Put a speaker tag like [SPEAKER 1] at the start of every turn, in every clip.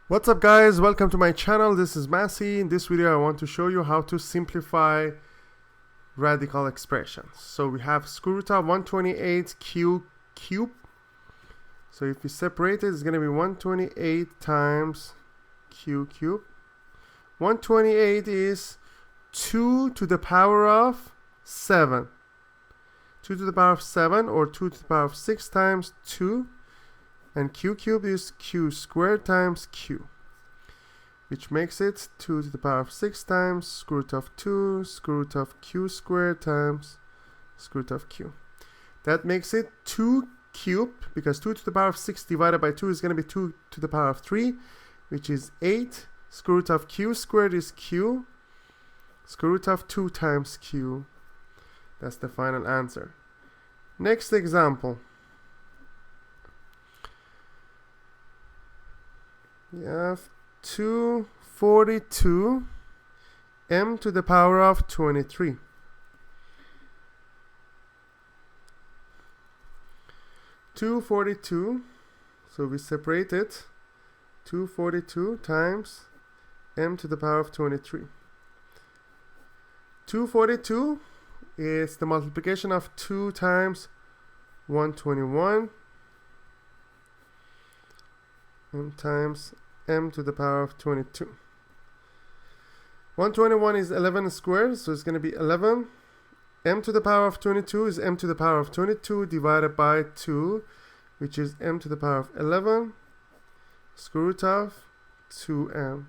[SPEAKER 1] What's up guys, welcome to my channel. This is Massey. In this video I want to show you how to simplify radical expressions. So we have square root of 128 cube. So if we separate it, it's going to be 128 times q cubed. 128 is 2 to the power of 7. 2 to the power of 7 or 2 to the power of 6 times 2. And q cubed is q squared times q, which makes it 2 to the power of 6 times square root of 2 square root of q squared times square root of q. That makes it 2 cubed, because 2 to the power of 6 divided by 2 is going to be 2 to the power of 3, which is 8. Square root of q squared is q. Square root of 2 times q. That's the final answer. Next example. We have 242 m to the power of 23. 242, so we separate it. 242 times m to the power of 23. 242 is the multiplication of 2 times 121 and times m to the power of 22. 121 is 11 squared, so it's going to be 11. M to the power of 22 is m to the power of 22 divided by 2, which is m to the power of 11 square root of 2m.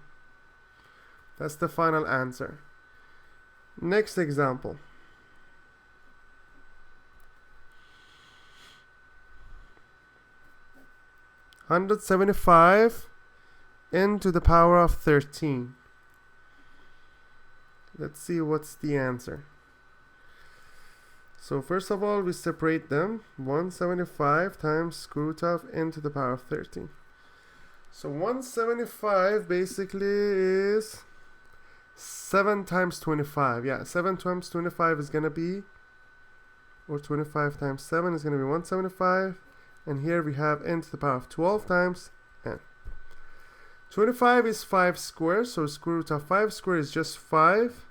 [SPEAKER 1] That's the final answer. Next example. (175) n to the power of 13. Let's see what's the answer. So first of all, we separate them. 175 times square root of n to the power of 13. So 175 basically is 7 times 25. Yeah, 7 times 25 is going to be, or 25 times 7 is going to be 175. And here we have n to the power of 12 times n. 25 is 5 squared, so square root of 5 squared is just 5.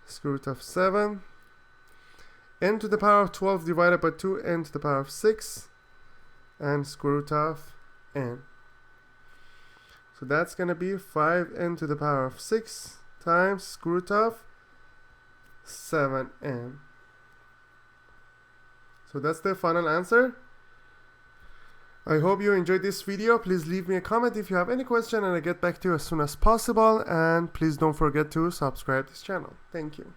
[SPEAKER 1] Square root of 7. N to the power of 12 divided by 2, n to the power of 6. And square root of n. So that's going to be 5n to the power of 6 times square root of 7n. So that's the final answer. I hope you enjoyed this video. Please leave me a comment if you have any question and I'll get back to you as soon as possible. And please don't forget to subscribe to this channel. Thank you.